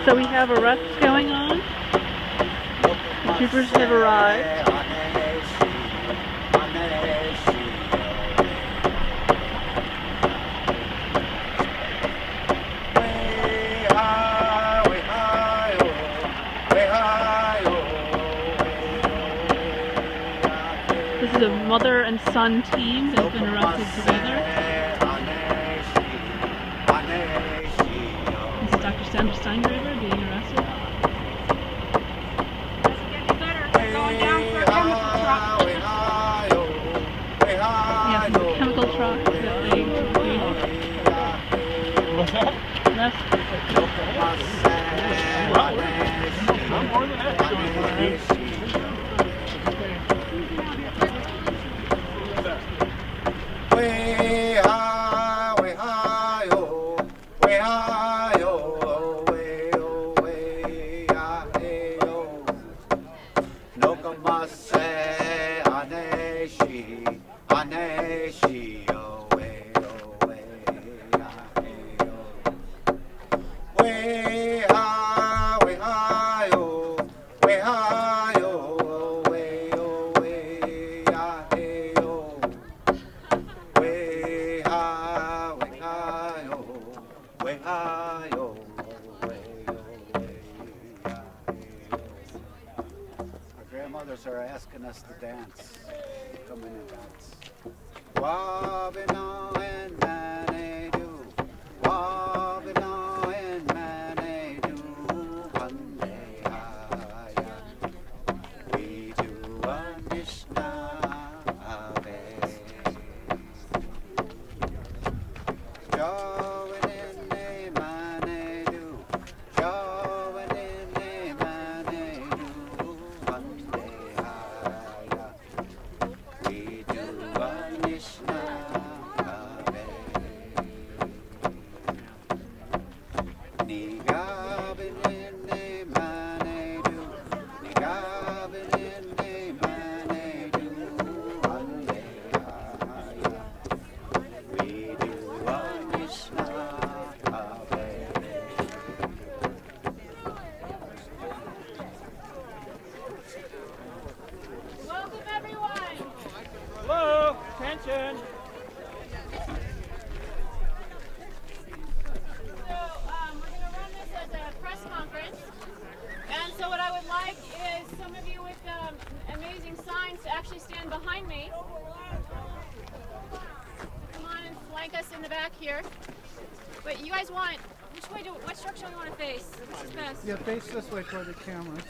So we have arrests going on. The troopers have arrived. This is a mother and son team that has been arrested together. This is Dr. Sandra Steingraber being arrested. Doesn't get any better. They're going down for a chemical truck. Yeah, the chemical truck that they What's that? That's I'm more than happy to are asking us to dance. Come in and dance. Wabino and Manidu. Wabino and Manidu. Hande haya. We do Anishinaabe. Jawin in a Manidu. Jawin in a Manidu. Hande. Yeah, face this way toward the cameras,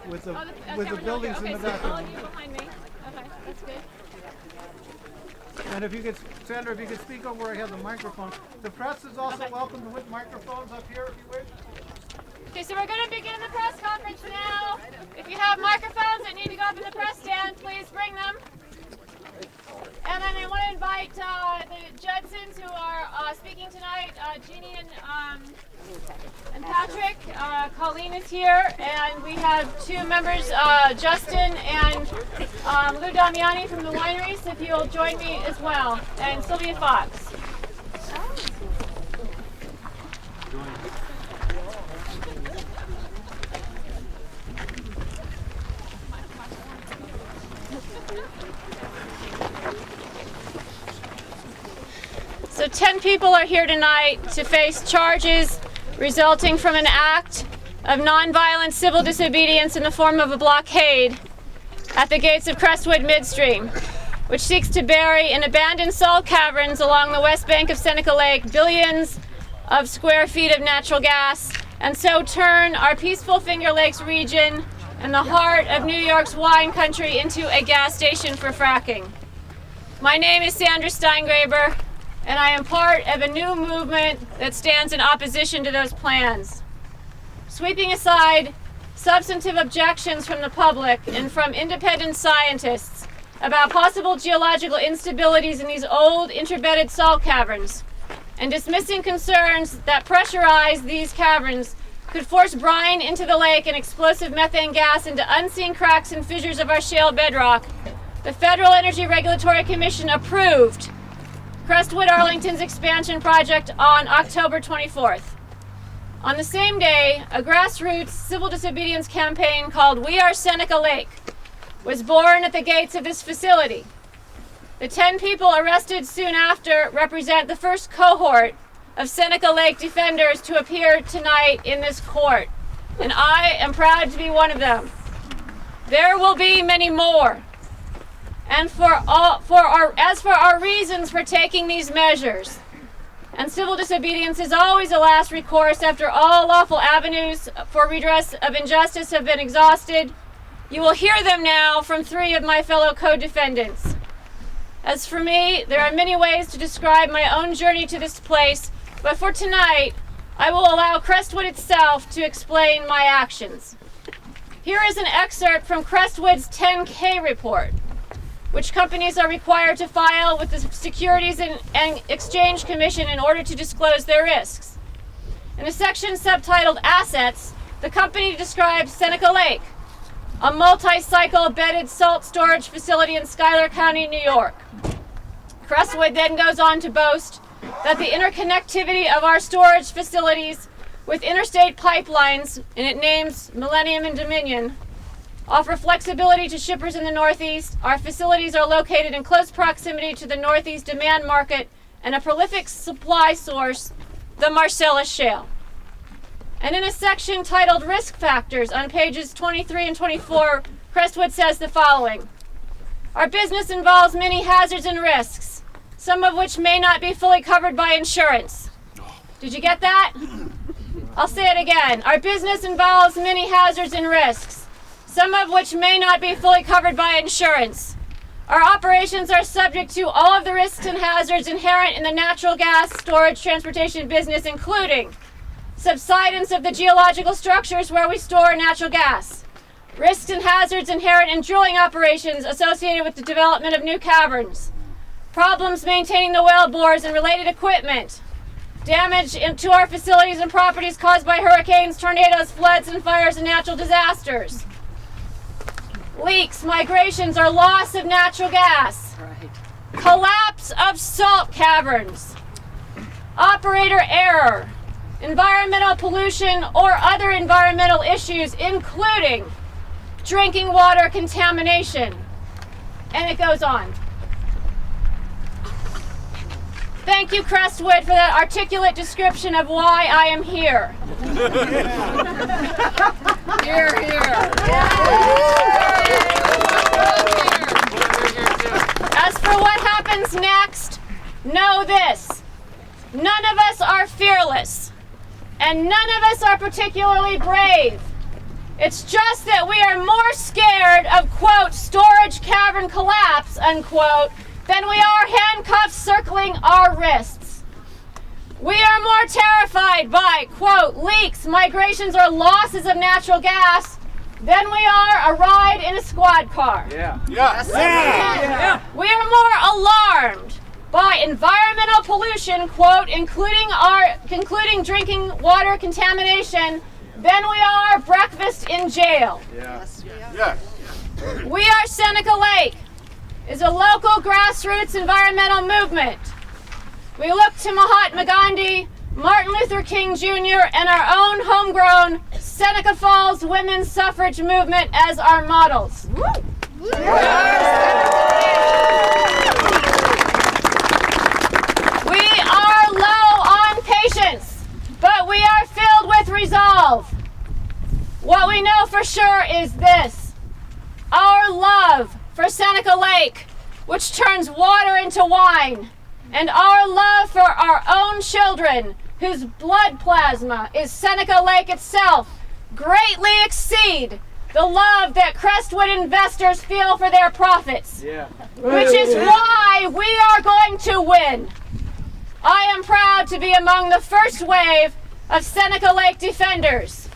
with the buildings in the back. Okay, so all of you behind me. Okay, that's good. And if you could, Sandra, if you could speak over where I have the microphone. The press is also welcome with microphones up here if you wish. Okay, so we're going to begin the press conference now. If you have microphones that need to go up in the press stand, please bring them. And then I want to invite the Judsons who are speaking tonight, Jeannie and Patrick. Colleen is here, and we have two members, Justin and Lou Damiani from the wineries, if you'll join me as well, and Silvia Fox. So 10 people are here tonight to face charges resulting from an act of nonviolent civil disobedience in the form of a blockade at the gates of Crestwood Midstream, which seeks to bury in abandoned salt caverns along the west bank of Seneca Lake billions of square feet of natural gas, and so turn our peaceful Finger Lakes region and the heart of New York's wine country into a gas station for fracking. My name is Sandra Steingraber, and I am part of a new movement that stands in opposition to those plans. Sweeping aside substantive objections from the public and from independent scientists about possible geological instabilities in these old interbedded salt caverns, and dismissing concerns that pressurize these caverns could force brine into the lake and explosive methane gas into unseen cracks and fissures of our shale bedrock, the Federal Energy Regulatory Commission approved Crestwood Arlington's expansion project on October 24th. On the same day, a grassroots civil disobedience campaign called We Are Seneca Lake was born at the gates of this facility. The 10 people arrested soon after represent the first cohort of Seneca Lake defenders to appear tonight in this court, and I am proud to be one of them. There will be many more. And as for our reasons for taking these measures, and civil disobedience is always a last recourse after all lawful avenues for redress of injustice have been exhausted, you will hear them now from 3 of my fellow co-defendants. As for me, there are many ways to describe my own journey to this place, but for tonight, I will allow Crestwood itself to explain my actions. Here is an excerpt from Crestwood's 10K report, which companies are required to file with the Securities and Exchange Commission in order to disclose their risks. In a section subtitled Assets, the company describes Seneca Lake, a multi-cycle bedded salt storage facility in Schuyler County, New York. Crestwood then goes on to boast that the interconnectivity of our storage facilities with interstate pipelines, and it names Millennium and Dominion, offer flexibility to shippers in the Northeast. Our facilities are located in close proximity to the Northeast demand market and a prolific supply source, the Marcellus Shale. And in a section titled Risk Factors on pages 23 and 24, Crestwood says the following. Our business involves many hazards and risks, some of which may not be fully covered by insurance. Did you get that? I'll say it again. Our business involves many hazards and risks, some of which may not be fully covered by insurance. Our operations are subject to all of the risks and hazards inherent in the natural gas storage transportation business, including subsidence of the geological structures where we store natural gas, risks and hazards inherent in drilling operations associated with the development of new caverns, problems maintaining the well bores and related equipment, damage to our facilities and properties caused by hurricanes, tornadoes, floods, and fires and natural disasters, leaks, migrations, or loss of natural gas, collapse of salt caverns, operator error, environmental pollution, or other environmental issues, including drinking water contamination. And it goes on. Thank you, Crestwood, for that articulate description of why I am here. Here, here. As for what happens next, know this. None of us are fearless, and none of us are particularly brave. It's just that we are more scared of, quote, storage cavern collapse, unquote, than we are handcuffs circling our wrists. We are more terrified by, quote, leaks, migrations, or losses of natural gas than we are a ride in a squad car. Yeah. Yes. Yeah. We are more alarmed by environmental pollution, quote, including drinking water contamination, than we are breakfast in jail. Yes. Yes. We Are Seneca Lake is a local grassroots environmental movement. We look to Mahatma Gandhi, Martin Luther King Jr., and our own homegrown Seneca Falls women's suffrage movement as our models. We are low on patience, but we are filled with resolve. What we know for sure is this: our love for Seneca Lake, which turns water into wine, and our love for our own children, whose blood plasma is Seneca Lake itself, greatly exceed the love that Crestwood investors feel for their profits, which is why we are going to win. I am proud to be among the first wave of Seneca Lake defenders.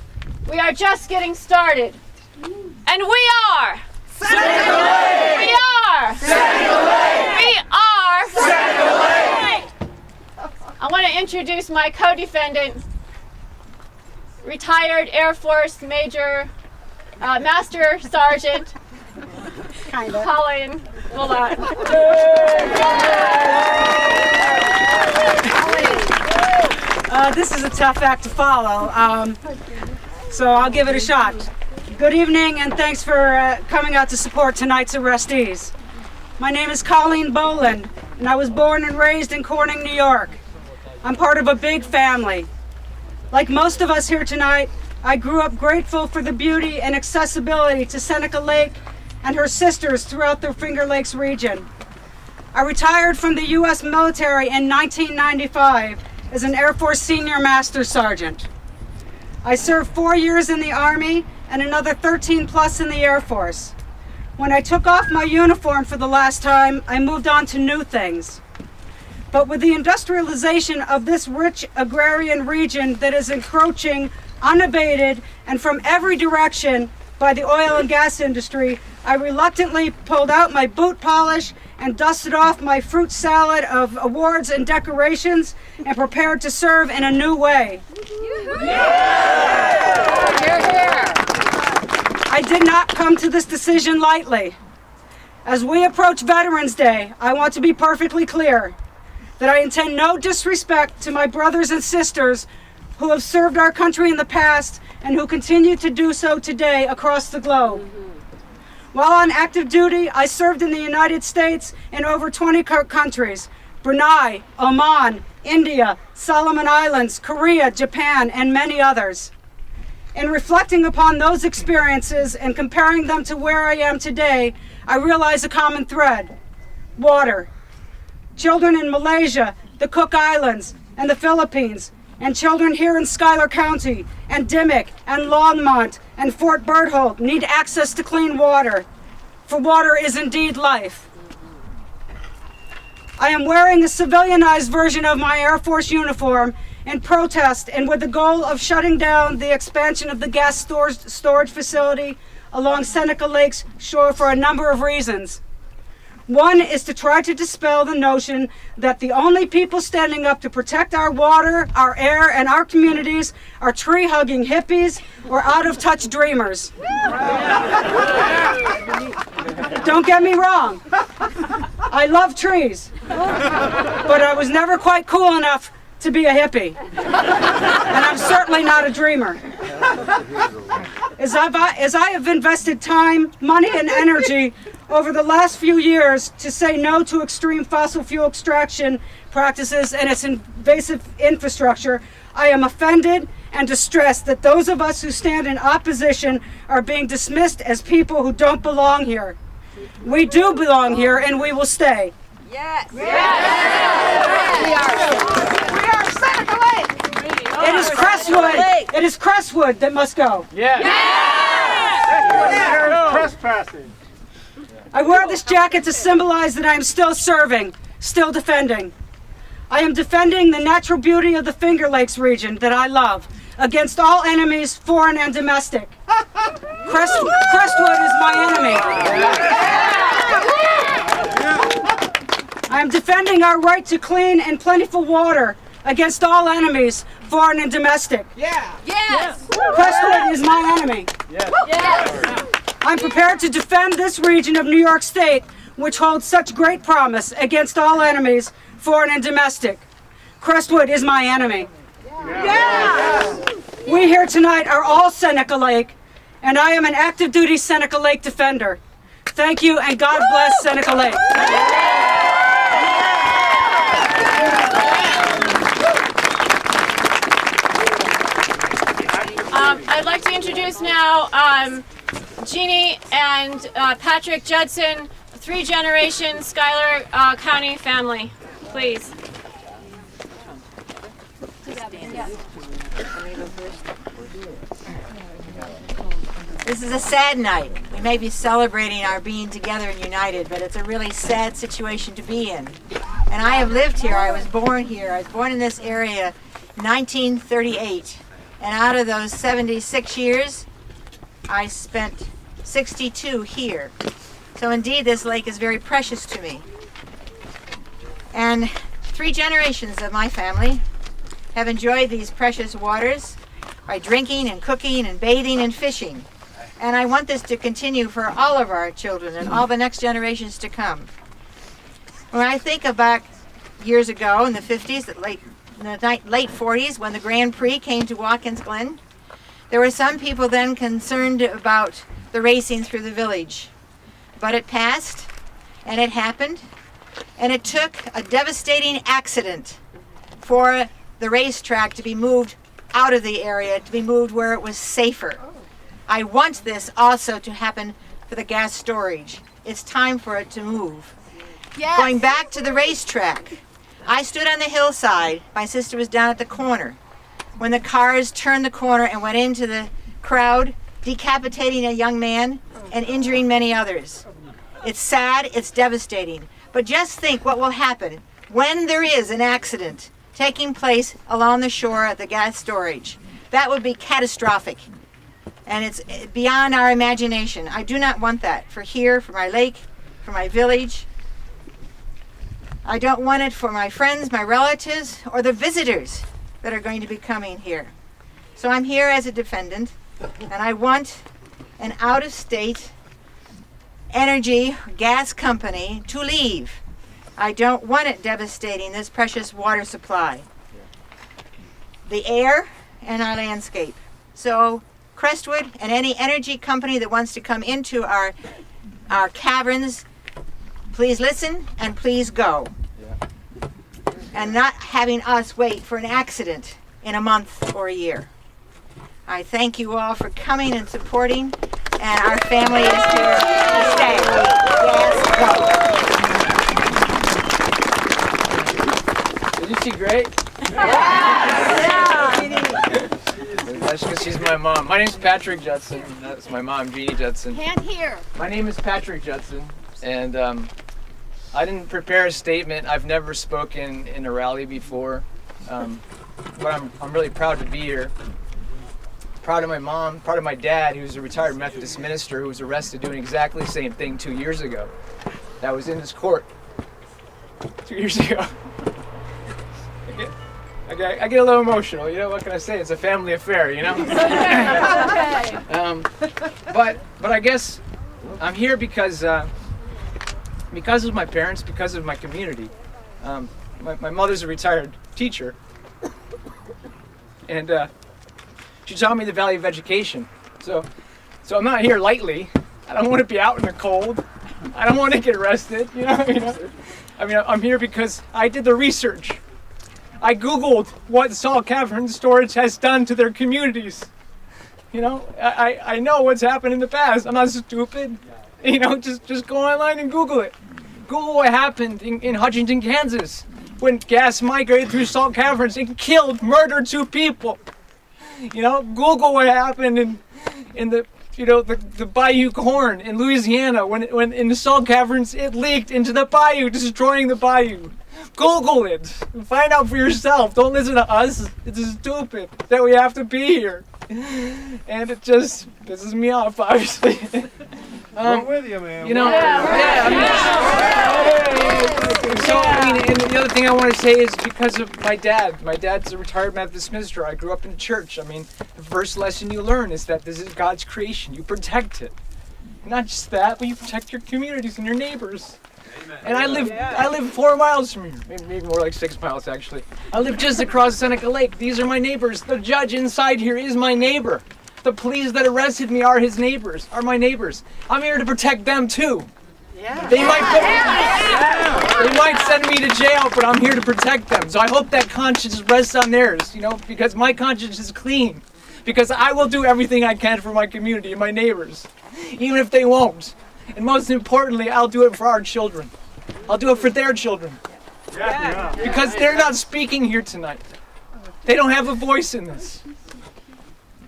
We are just getting started. And we are Seneca Lake! We are Seneca Lake! We are Seneca Lake! I want to introduce my co-defendant, retired Air Force Major, Master Sergeant, Colleen. Hold on. This is a tough act to follow, so I'll give it a shot. Good evening, and thanks for coming out to support tonight's arrestees. My name is Colleen Boland, and I was born and raised in Corning, New York. I'm part of a big family. Like most of us here tonight, I grew up grateful for the beauty and accessibility to Seneca Lake and her sisters throughout the Finger Lakes region. I retired from the U.S. military in 1995 as an Air Force Senior Master Sergeant. I served 4 years in the Army and another 13 plus in the Air Force. When I took off my uniform for the last time, I moved on to new things. But with the industrialization of this rich agrarian region that is encroaching unabated and from every direction by the oil and gas industry, I reluctantly pulled out my boot polish and dusted off my fruit salad of awards and decorations and prepared to serve in a new way. I did not come to this decision lightly. As we approach Veterans Day, I want to be perfectly clear that I intend no disrespect to my brothers and sisters who have served our country in the past and who continue to do so today across the globe. While on active duty, I served in the United States in over 20 countries: Brunei, Oman, India, Solomon Islands, Korea, Japan, and many others. In reflecting upon those experiences and comparing them to where I am today, I realize a common thread: water. Children in Malaysia, the Cook Islands, and the Philippines, and children here in Schuyler County, and Dimmock, and Longmont, and Fort Berthold need access to clean water, for water is indeed life. I am wearing a civilianized version of my Air Force uniform in protest and with the goal of shutting down the expansion of the gas storage facility along Seneca Lake's shore for a number of reasons. One is to try to dispel the notion that the only people standing up to protect our water, our air, and our communities are tree-hugging hippies or out-of-touch dreamers. Don't get me wrong. I love trees, but I was never quite cool enough to be a hippie. And I'm certainly not a dreamer. As I have invested time, money, and energy over the last few years to say no to extreme fossil fuel extraction practices and its invasive infrastructure, I am offended and distressed that those of us who stand in opposition are being dismissed as people who don't belong here. We do belong here, and we will stay. Yes! Yes! We are Seneca Lake! It is Crestwood! It is Crestwood that must go. Yes! Yes! Trespassing. I wear this jacket to symbolize that I am still serving, still defending. I am defending the natural beauty of the Finger Lakes region that I love, against all enemies, foreign and domestic. Crestwood is my enemy. I am defending our right to clean and plentiful water against all enemies, foreign and domestic. Yeah! Yes! Crestwood is my enemy. Yes. Yes! I'm prepared to defend this region of New York State, which holds such great promise against all enemies, foreign and domestic. Crestwood is my enemy. Yes! We here tonight are all Seneca Lake, and I am an active duty Seneca Lake defender. Thank you, and God bless Seneca Lake. I'd like to introduce now Jeannie and Patrick Judson, 3-generation Schuyler County family. Please. This is a sad night. We may be celebrating our being together and united, but it's a really sad situation to be in. And I have lived here. I was born here. I was born in this area in 1938. And out of those 76 years, I spent 62 here. So indeed, this lake is very precious to me. And 3 generations of my family have enjoyed these precious waters by drinking and cooking and bathing and fishing. And I want this to continue for all of our children and all the next generations to come. When I think of back years ago in the 50s, the late late 40s when the Grand Prix came to Watkins Glen. There were some people then concerned about the racing through the village. But it passed, and it happened, and it took a devastating accident for the racetrack to be moved out of the area, to be moved where it was safer. I want this also to happen for the gas storage. It's time for it to move. Yes. Going back to the racetrack, I stood on the hillside. My sister was down at the corner when the cars turned the corner and went into the crowd, decapitating a young man and injuring many others. It's sad, it's devastating. But just think what will happen when there is an accident taking place along the shore at the gas storage. That would be catastrophic. And it's beyond our imagination. I do not want that for here, for my lake, for my village. I don't want it for my friends, my relatives, or the visitors that are going to be coming here. So I'm here as a defendant, and I want an out-of-state energy gas company to leave. I don't want it devastating this precious water supply, the air, and our landscape. So Crestwood and any energy company that wants to come into our caverns, please listen and please go. And not having us wait for an accident in a month or a year. I thank you all for coming and supporting, and our family is here to stay. Yes, go. Did you see great? That's because she's my mom. My name's Patrick Judson. That's my mom, Jeannie Judson. Hand here. My name is Patrick Judson, and I didn't prepare a statement. I've never spoken in a rally before, but I'm really proud to be here. Proud of my mom, proud of my dad, who's a retired Methodist minister who was arrested doing exactly the same thing 2 years ago. That was in his court 2 years ago. I get a little emotional, you know, what can I say? It's a family affair, you know? But I guess I'm here because of my parents, because of my community. My mother's a retired teacher, and she taught me the value of education. So I'm not here lightly. I don't want to be out in the cold. I don't want to get arrested, you know? I mean, I'm here because I did the research. I Googled what salt cavern storage has done to their communities. You know, I know what's happened in the past. I'm not stupid. You know, just go online and Google it. Google what happened in Hutchinson, Kansas, when gas migrated through salt caverns and killed, murdered 2 people. You know, Google what happened in the Bayou Corn in Louisiana when in the salt caverns it leaked into the bayou, destroying the bayou. Google it. Find out for yourself. Don't listen to us. It's stupid that we have to be here. And it just pisses me off, obviously. I'm with you, man. You know, and the other thing I want to say is because of my dad. My dad's a retired Methodist minister. I grew up in church. I mean, the first lesson you learn is that this is God's creation. You protect it. Not just that, but you protect your communities and your neighbors. And I live 4 miles from here, maybe more like 6 miles actually. I live just across Seneca Lake. These are my neighbors. The judge inside here is my neighbor. The police that arrested me are my neighbors. I'm here to protect them too. Yeah. They might send me to jail, but I'm here to protect them. So I hope that conscience rests on theirs, you know, because my conscience is clean. Because I will do everything I can for my community and my neighbors, even if they won't. And most importantly, I'll do it for our children. I'll do it for their children. Yeah. Because they're not speaking here tonight. They don't have a voice in this.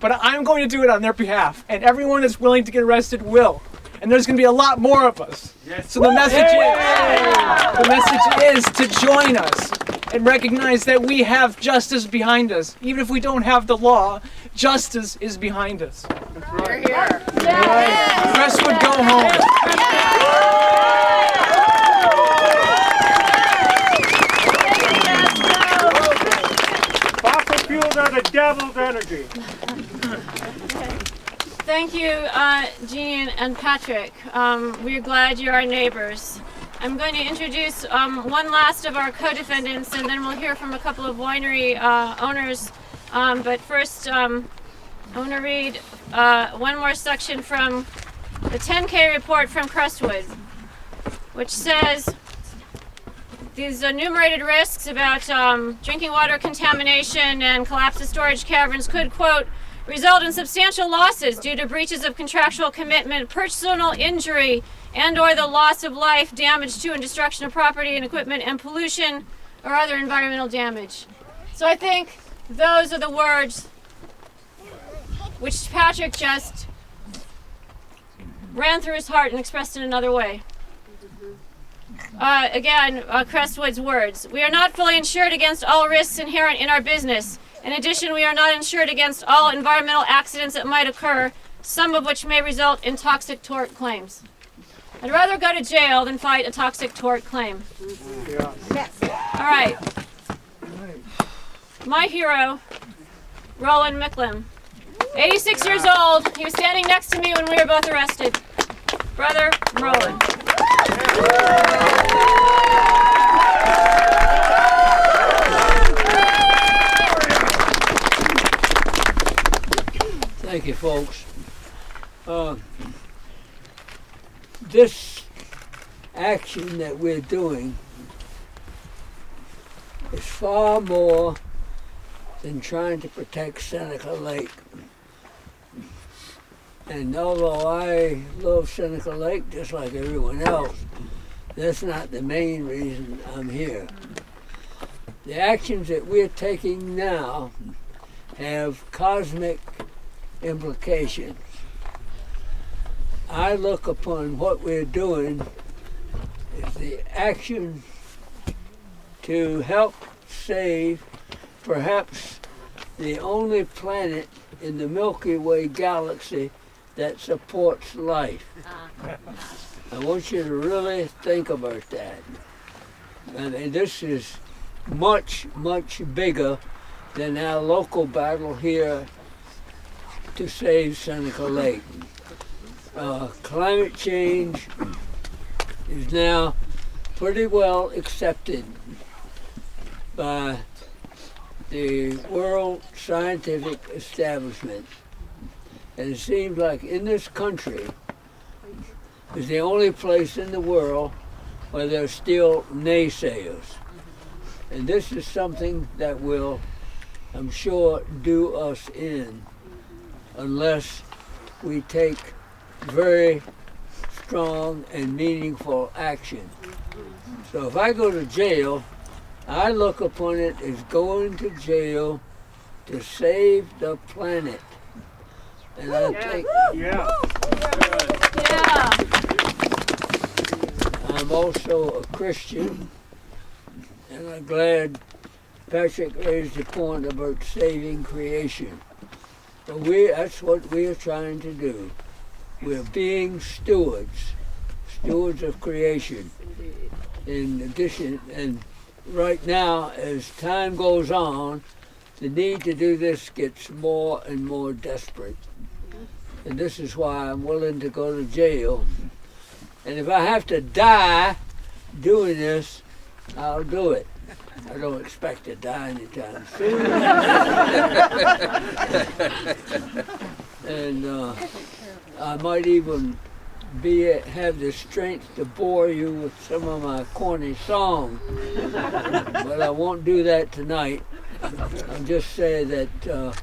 But I'm going to do it on their behalf. And everyone that's willing to get arrested will. And there's going to be a lot more of us. Yes. So the message is to join us and recognize that we have justice behind us. Even if we don't have the law, justice is behind us. We're here. Right. Crestwood, go home. Fossil fuels are the devil's energy. Thank you, Jeannie and Patrick. We're glad you're our neighbors. I'm going to introduce one last of our co-defendants, and then we'll hear from a couple of winery owners. But first, I want to read one more section from the 10K report from Crestwood, which says these enumerated risks about drinking water contamination and collapse of storage caverns could, quote, result in substantial losses due to breaches of contractual commitment, personal injury, and or the loss of life, damage to and destruction of property and equipment, and pollution or other environmental damage. So I think those are the words which Patrick just ran through his heart and expressed in another way. Again, Crestwood's words. We are not fully insured against all risks inherent in our business. In addition, we are not insured against all environmental accidents that might occur, some of which may result in toxic tort claims. I'd rather go to jail than fight a toxic tort claim. Yes. All right. My hero, Roland Micklem. 86 years old. He was standing next to me when we were both arrested. Brother Roland. Thank you, folks. This action that we're doing is far more than trying to protect Seneca Lake. And although I love Seneca Lake just like everyone else, that's not the main reason I'm here. The actions that we're taking now have cosmic implications. I look upon what we're doing as the action to help save perhaps the only planet in the Milky Way galaxy that supports life. I want you to really think about that. And this is much, much bigger than our local battle here to save Seneca Lake. Climate change is now pretty well accepted by the world scientific establishment. And it seems like in this country is the only place in the world where there's still naysayers. And this is something that will, I'm sure, do us in unless we take very strong and meaningful action. So if I go to jail, I look upon it as going to jail to save the planet. And I take, I'm also a Christian, and I'm glad Patrick raised the point about saving creation. So that's what we're trying to do. We're being stewards of creation. In addition, and right now, as time goes on, the need to do this gets more and more desperate. And this is why I'm willing to go to jail. And if I have to die doing this, I'll do it. I don't expect to die anytime soon. And I might even have the strength to bore you with some of my corny songs. But I won't do that tonight. I'll just say that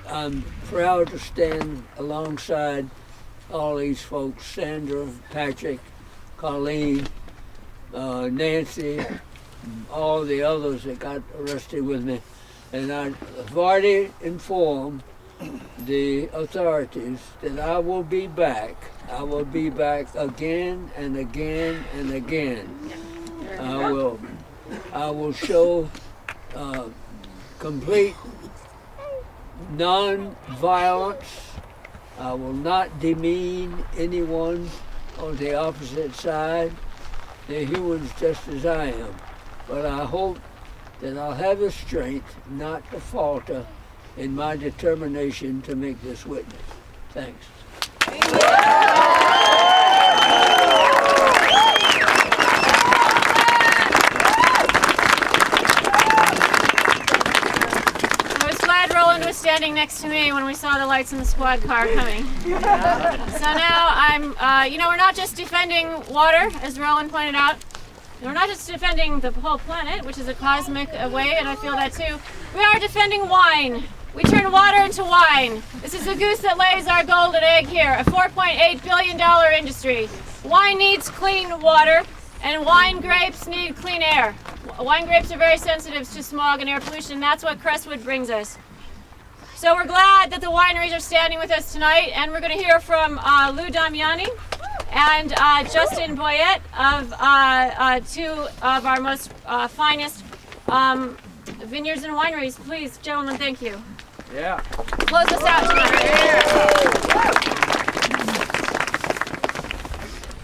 I'm proud to stand alongside all these folks, Sandra, Patrick, Colleen, Nancy, all the others that got arrested with me. And I've already informed the authorities that I will be back. I will be back again and again and again. I will show complete non-violence. I will not demean anyone on the opposite side. They're humans just as I am. But I hope that I'll have the strength not to falter in my determination to make this witness. Thanks. standing next to me when we saw the lights in the squad car coming. So now I'm, we're not just defending water, as Roland pointed out. We're not just defending the whole planet, which is a cosmic way, and I feel that too. We are defending wine. We turn water into wine. This is the goose that lays our golden egg here, a $4.8 billion industry. Wine needs clean water, and wine grapes need clean air. Wine grapes are very sensitive to smog and air pollution, and that's what Crestwood brings us. So we're glad that the wineries are standing with us tonight, and we're going to hear from Lou Damiani and Justin Boyette of two of our most finest vineyards and wineries. Please, gentlemen, thank you. Yeah. Close us out tonight.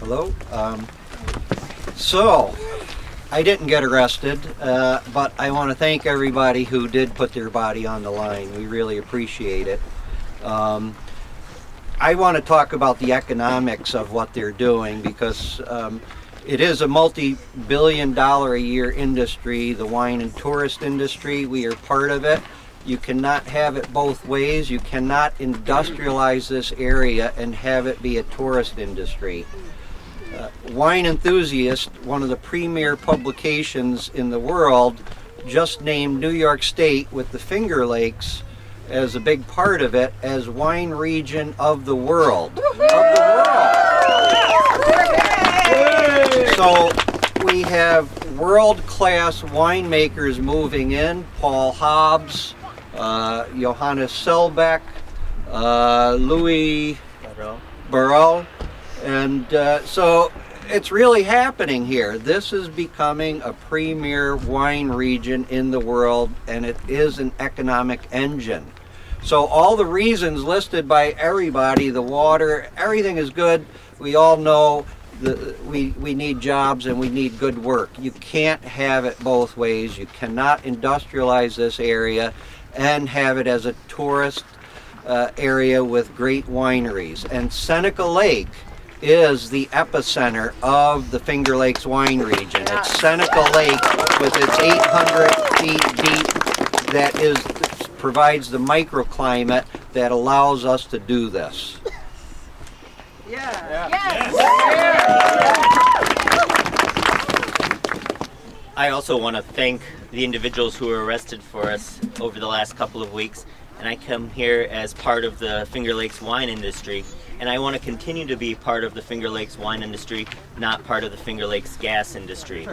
Hello. So, I didn't get arrested, but I want to thank everybody who did put their body on the line. We really appreciate it. I want to talk about the economics of what they're doing because it is a multi-billion-dollar-a-year industry, the wine and tourist industry. We are part of it. You cannot have it both ways. You cannot industrialize this area and have it be a tourist industry. Wine Enthusiast, one of the premier publications in the world, just named New York State with the Finger Lakes as a big part of it as wine region of the world. So we have world-class winemakers moving in, Paul Hobbs, Johannes Selbeck, Louis Barreau. And so it's really happening here. This is becoming a premier wine region in the world, and it is an economic engine. So all the reasons listed by everybody, the water, everything is good. We all know that we need jobs and we need good work. You can't have it both ways. You cannot industrialize this area and have it as a tourist area with great wineries. And Seneca Lake is the epicenter of the Finger Lakes wine region. It's Seneca Lake with its 800 feet deep that provides the microclimate that allows us to do this. I also want to thank the individuals who were arrested for us over the last couple of weeks, and I come here as part of the Finger Lakes wine industry. And I want to continue to be part of the Finger Lakes wine industry, not part of the Finger Lakes gas industry.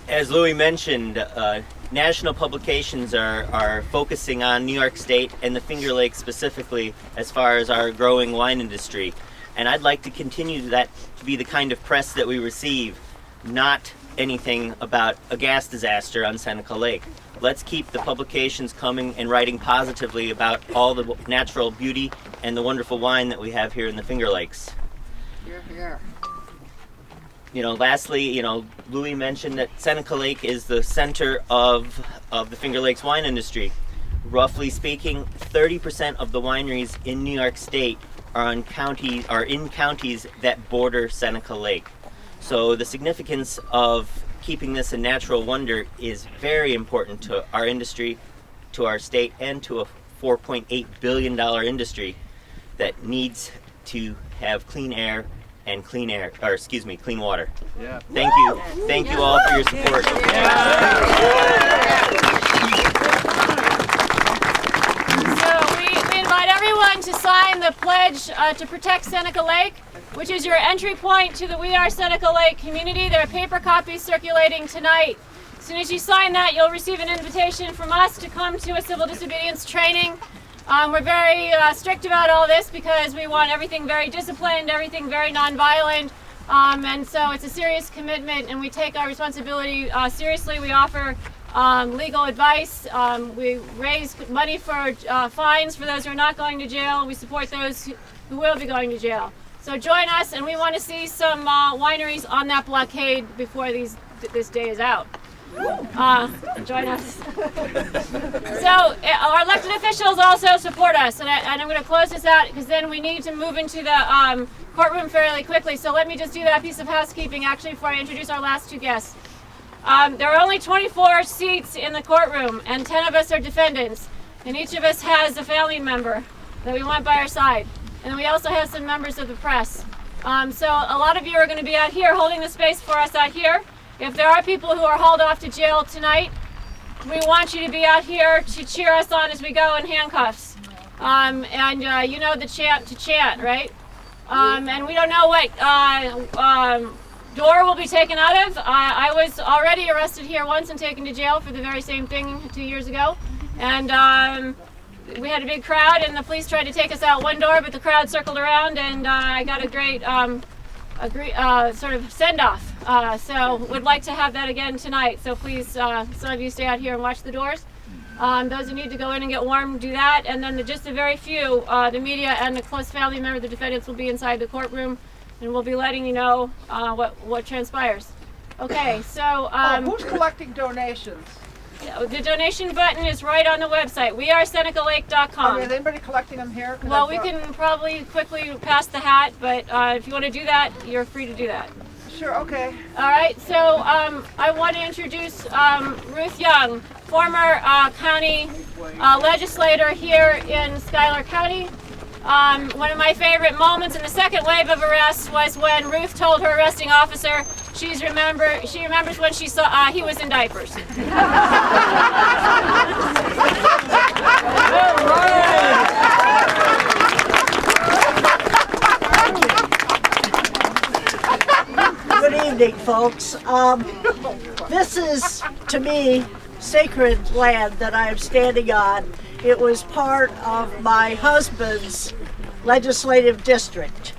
As Louis mentioned, national publications are focusing on New York State and the Finger Lakes specifically as far as our growing wine industry. And I'd like to continue that to be the kind of press that we receive, not anything about a gas disaster on Seneca Lake. Let's keep the publications coming and writing positively about all the natural beauty and the wonderful wine that we have here in the Finger Lakes. Lastly, Louis mentioned that Seneca Lake is the center of the Finger Lakes wine industry. Roughly speaking, 30% of the wineries in New York State are in counties that border Seneca Lake. So the significance of keeping this a natural wonder is very important to our industry, to our state, and to a $4.8 billion industry that needs to have clean air and clean water. Yeah. Thank you. Thank you all for your support. So we invite everyone to sign the pledge to protect Seneca Lake, which is your entry point to the We Are Seneca Lake community. There are paper copies circulating tonight. As soon as you sign that, you'll receive an invitation from us to come to a civil disobedience training. We're very strict about all this because we want everything very disciplined, everything very nonviolent, and so it's a serious commitment, and we take our responsibility seriously. We offer legal advice. We raise money for fines for those who are not going to jail. We support those who will be going to jail. So join us, and we want to see some wineries on that blockade before this day is out. Join us. So our elected officials also support us, and I'm going to close this out because then we need to move into the courtroom fairly quickly. So let me just do that piece of housekeeping actually before I introduce our last two guests. There are only 24 seats in the courtroom, and 10 of us are defendants. And each of us has a family member that we want by our side. And we also have some members of the press. So a lot of you are going to be out here holding the space for us out here. If there are people who are hauled off to jail tonight, we want you to be out here to cheer us on as we go in handcuffs. You know the chant to chant, right? And we don't know what door will be taken out of. I was already arrested here once and taken to jail for the very same thing 2 years ago. And we had a big crowd, and the police tried to take us out one door, but the crowd circled around, and I got a great sort of send-off. So would like to have that again tonight. So please, some of you stay out here and watch the doors. Those who need to go in and get warm, do that. And then just a very few, the media and the close family member of the defendants will be inside the courtroom, and we'll be letting you know what transpires. Okay, so... who's collecting donations? The donation button is right on the website. WeAreSenecaLake.com. Is anybody collecting them here? Well, we can probably quickly pass the hat, but if you want to do that, you're free to do that. Sure, okay. All right, so I want to introduce Ruth Young, former county legislator here in Schuyler County. One of my favorite moments in the second wave of arrests was when Ruth told her arresting officer she remembers when she saw he was in diapers. Good evening, folks. This is, to me, sacred land that I am standing on. It was part of my husband's legislative district.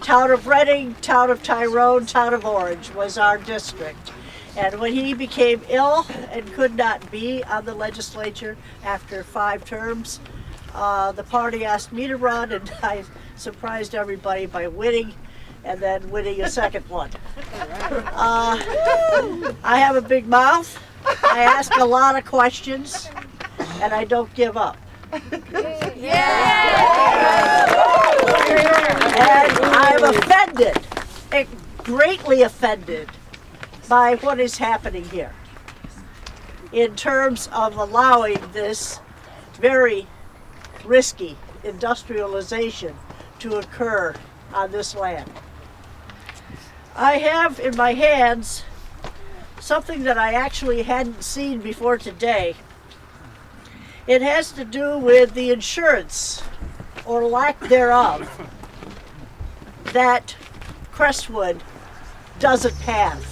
Town of Reading, Town of Tyrone, Town of Orange was our district. And when he became ill and could not be on the legislature after 5 terms, the party asked me to run, and I surprised everybody by winning, and then winning a second one. I have a big mouth. I ask a lot of questions, and I don't give up. And I'm offended, greatly offended, by what is happening here in terms of allowing this very risky industrialization to occur on this land. I have in my hands something that I actually hadn't seen before today. It has to do with the insurance, or lack thereof, that Crestwood doesn't have.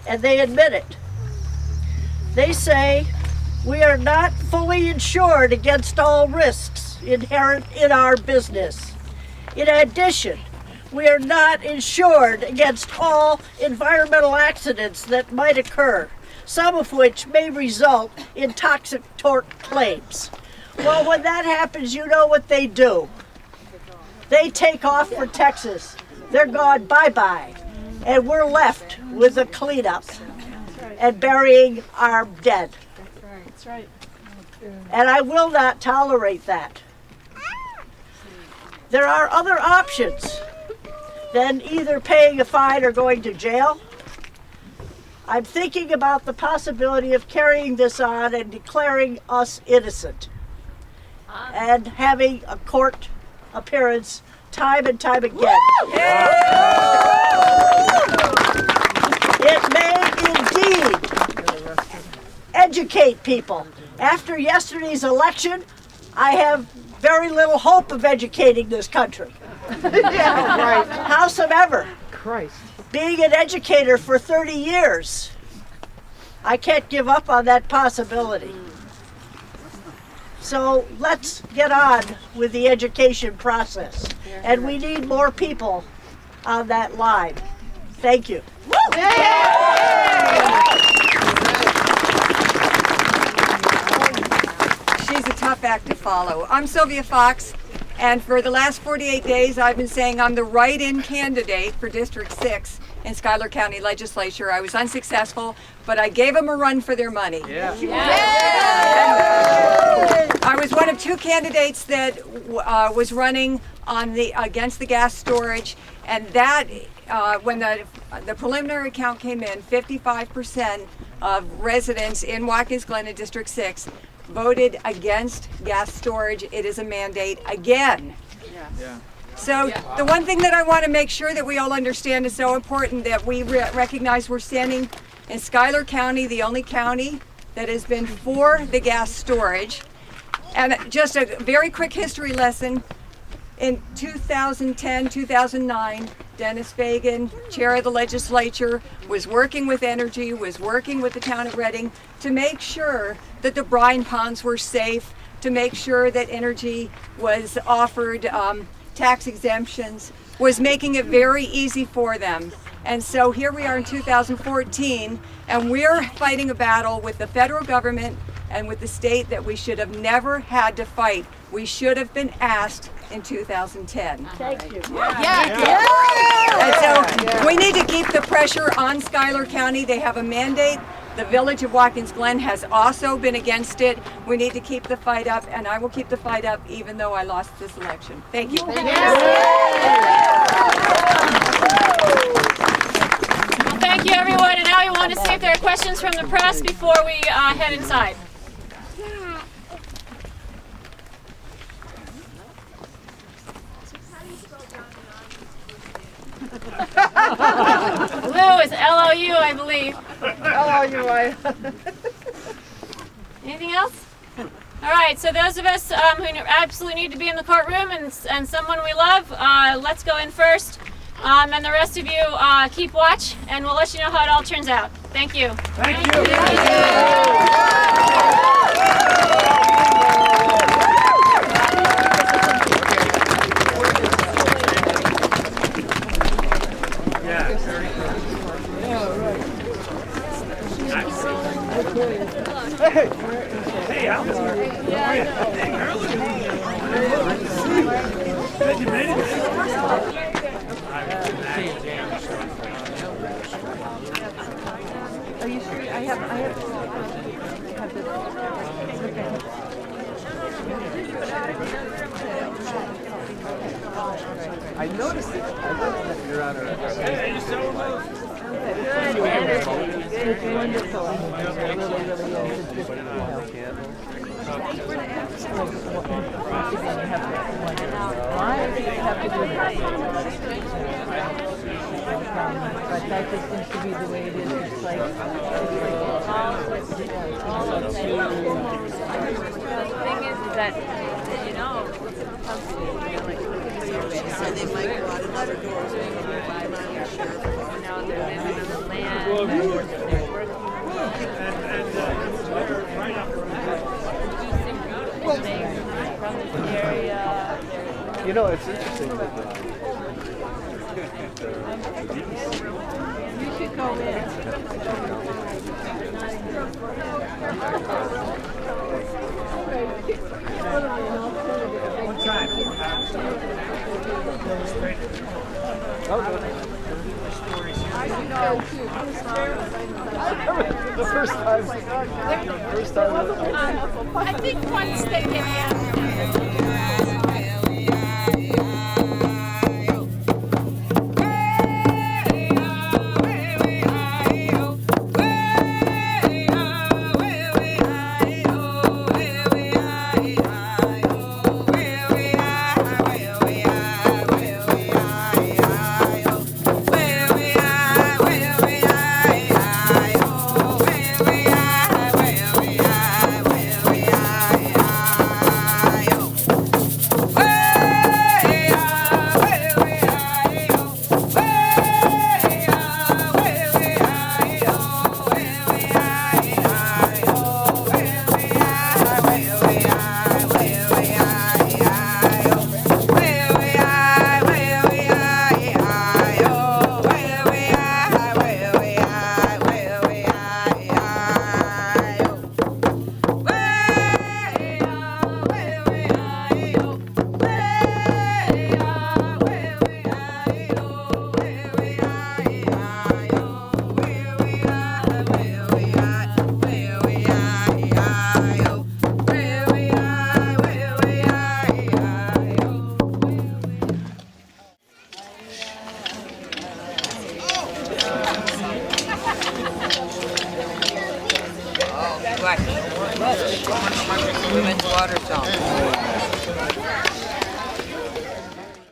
And they admit it. They say, we are not fully insured against all risks inherent in our business. In addition, we are not insured against all environmental accidents that might occur, some of which may result in toxic tort claims. Well, when that happens, you know what they do. They take off for Texas. They're gone bye-bye. And we're left with the cleanup and burying our dead. That's right. And I will not tolerate that. There are other options than either paying a fine or going to jail. I'm thinking about the possibility of carrying this on and declaring us innocent and having a court appearance time and time again. It may indeed educate people. After yesterday's election, I have very little hope of educating this country. Yeah, right. Howsoever, Christ. being an educator for 30 years, I can't give up on that possibility. So let's get on with the education process. And we need more people on that line. Thank you. She's a tough act to follow. I'm Silvia Fox, and for the last 48 days I've been saying I'm the write-in candidate for District 6 in Schuyler County Legislature. I was unsuccessful, but I gave them a run for their money. I was one of 2 candidates that was running on against the gas storage, and that when the preliminary count came in, 55% of residents in Watkins Glen in District 6 voted against gas storage. It is a mandate again. Yeah. So the one thing that I want to make sure that we all understand is so important that we recognize we're standing in Schuyler County, the only county that has been for the gas storage. And just a very quick history lesson. In 2010, 2009, Dennis Fagan, chair of the legislature, was working with Energy, was working with the town of Reading to make sure that the brine ponds were safe, to make sure that Energy was offered tax exemptions, was making it very easy for them. And so here we are in 2014, and we're fighting a battle with the federal government and with the state that we should have never had to fight. We should have been asked in 2010. Thank you. And so we need to keep the pressure on Schuyler County. They have a mandate. The village of Watkins Glen has also been against it. We need to keep the fight up, and I will keep the fight up even though I lost this election. Thank you. Well, thank you, everyone. And now we want to see if there are questions from the press before we head inside. Lou is L-O-U, I believe. L-O-U-I. Anything else? All right, so those of us who absolutely need to be in the courtroom and someone we love, let's go in first. And the rest of you keep watch, and we'll let you know how it all turns out. Thank you. Thank you. Hey, Al. How are you? Hey, girl. Glad you made it. Are you sure? I have this. I noticed it. You're on her. Hey, you so well. Good energy. It's wonderful. It really is. It's just, why does it have to do with that? But that just seems to be the way it is. It's like all of the thing is that, you know, so they might go out another doors and buy money or share. Now they're living on the land. They're working. From this area. You know, it's interesting that you should go in. What time? the first time. I think once they get What? Women's water zone.